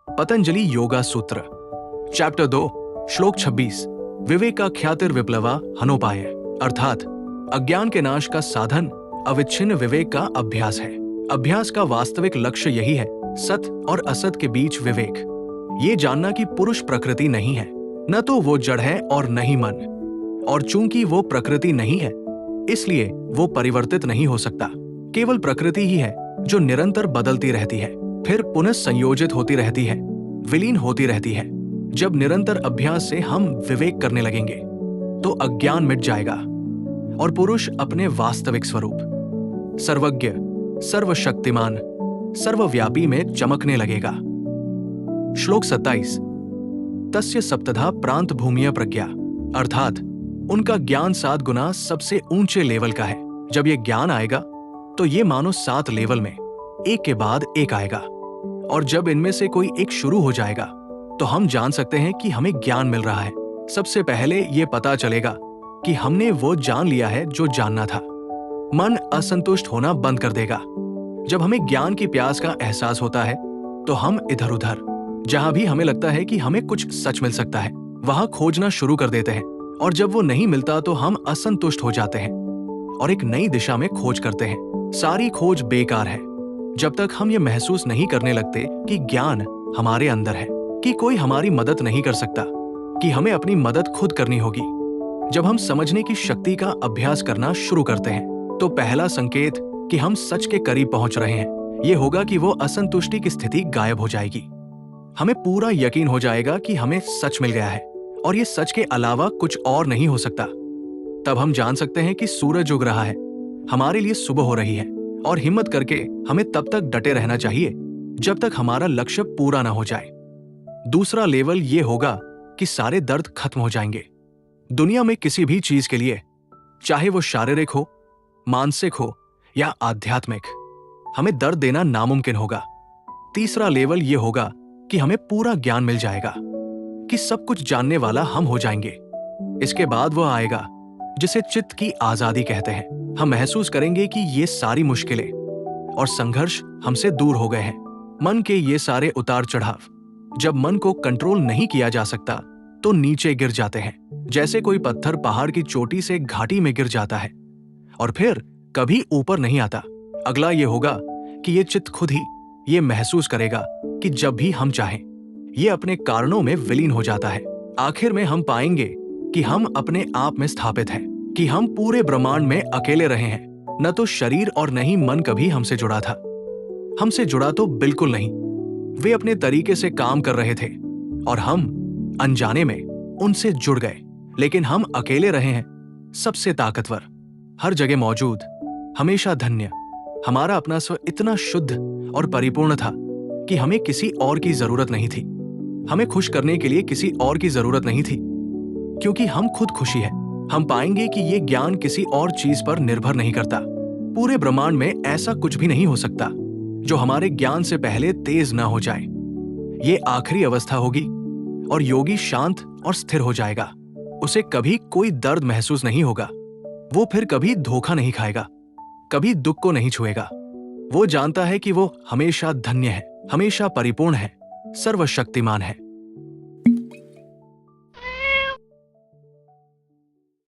पतंजलि योगा सूत्र, चैप्टर 2, श्लोक 26। विवेका ख्यातिर विप्लवा हनोपाय, अर्थात अज्ञान के नाश का साधन अविच्छिन्न विवेक का अभ्यास है। अभ्यास का वास्तविक लक्ष्य यही है, सत और असत के बीच विवेक। ये जानना कि पुरुष प्रकृति नहीं है, न तो वो जड़ है और न ही मन। और चूंकि वो प्रकृति नहीं है, इसलिए वो परिवर्तित नहीं हो सकता। केवल प्रकृति ही है जो निरंतर बदलती रहती है, फिर पुनः संयोजित होती रहती है, विलीन होती रहती है। जब निरंतर अभ्यास से हम विवेक करने लगेंगे तो अज्ञान मिट जाएगा और पुरुष अपने वास्तविक स्वरूप सर्वज्ञ, सर्वशक्तिमान, सर्वव्यापी में चमकने लगेगा। श्लोक 27। तस्य सप्तधा प्रांत भूमिया प्रज्ञा, अर्थात उनका ज्ञान 7 गुना सबसे ऊंचे लेवल का है। जब ये ज्ञान आएगा तो ये मानो 7 लेवल में एक के बाद एक आएगा, और जब इनमें से कोई एक शुरू हो जाएगा तो हम जान सकते हैं कि हमें ज्ञान मिल रहा है। सबसे पहले ये पता चलेगा कि हमने वो जान लिया है जो जानना था। मन असंतुष्ट होना बंद कर देगा। जब हमें ज्ञान की प्यास का एहसास होता है तो हम इधर उधर जहां भी हमें लगता है कि हमें कुछ सच मिल सकता है, वहां खोजना शुरू कर देते हैं, और जब वो नहीं मिलता तो हम असंतुष्ट हो जाते हैं और एक नई दिशा में खोज करते हैं। सारी खोज बेकार है जब तक हम ये महसूस नहीं करने लगते कि ज्ञान हमारे अंदर है, कि कोई हमारी मदद नहीं कर सकता, कि हमें अपनी मदद खुद करनी होगी। जब हम समझने की शक्ति का अभ्यास करना शुरू करते हैं तो पहला संकेत कि हम सच के करीब पहुंच रहे हैं ये होगा कि वो असंतुष्टि की स्थिति गायब हो जाएगी। हमें पूरा यकीन हो जाएगा कि हमें सच मिल गया है और ये सच के अलावा कुछ और नहीं हो सकता। तब हम जान सकते हैं कि सूरज उग रहा है, हमारे लिए सुबह हो रही है, और हिम्मत करके हमें तब तक डटे रहना चाहिए जब तक हमारा लक्ष्य पूरा ना हो जाए। दूसरा लेवल ये होगा कि सारे दर्द खत्म हो जाएंगे। दुनिया में किसी भी चीज के लिए, चाहे वो शारीरिक हो, मानसिक हो या आध्यात्मिक, हमें दर्द देना नामुमकिन होगा। तीसरा लेवल ये होगा कि हमें पूरा ज्ञान मिल जाएगा, कि सब कुछ जानने वाला हम हो जाएंगे। इसके बाद वो आएगा जिसे चित्त की आजादी कहते हैं। हम महसूस करेंगे कि ये सारी मुश्किलें और संघर्ष हमसे दूर हो गए हैं। मन के ये सारे उतार चढ़ाव, जब मन को कंट्रोल नहीं किया जा सकता तो नीचे गिर जाते हैं, जैसे कोई पत्थर पहाड़ की चोटी से घाटी में गिर जाता है और फिर कभी ऊपर नहीं आता। अगला ये होगा कि ये चित्त खुद ही ये महसूस करेगा कि जब भी हम चाहें ये अपने कारणों में विलीन हो जाता है। आखिर में हम पाएंगे कि हम अपने आप में स्थापित हैं, कि हम पूरे ब्रह्मांड में अकेले रहे हैं। न तो शरीर और न ही मन कभी हमसे जुड़ा था। हमसे जुड़ा तो बिल्कुल नहीं। वे अपने तरीके से काम कर रहे थे और हम अनजाने में उनसे जुड़ गए। लेकिन हम अकेले रहे हैं, सबसे ताकतवर, हर जगह मौजूद, हमेशा धन्य। हमारा अपना स्व इतना शुद्ध और परिपूर्ण था कि हमें किसी और की जरूरत नहीं थी। हमें खुश करने के लिए किसी और की जरूरत नहीं थी, क्योंकि हम खुद खुशी हैं। हम पाएंगे कि ये ज्ञान किसी और चीज पर निर्भर नहीं करता। पूरे ब्रह्मांड में ऐसा कुछ भी नहीं हो सकता जो हमारे ज्ञान से पहले तेज ना हो जाए। ये आखिरी अवस्था होगी और योगी शांत और स्थिर हो जाएगा। उसे कभी कोई दर्द महसूस नहीं होगा। वो फिर कभी धोखा नहीं खाएगा, कभी दुख को नहीं छुएगा। वो जानता है कि वो हमेशा धन्य है, हमेशा परिपूर्ण है, सर्वशक्तिमान है।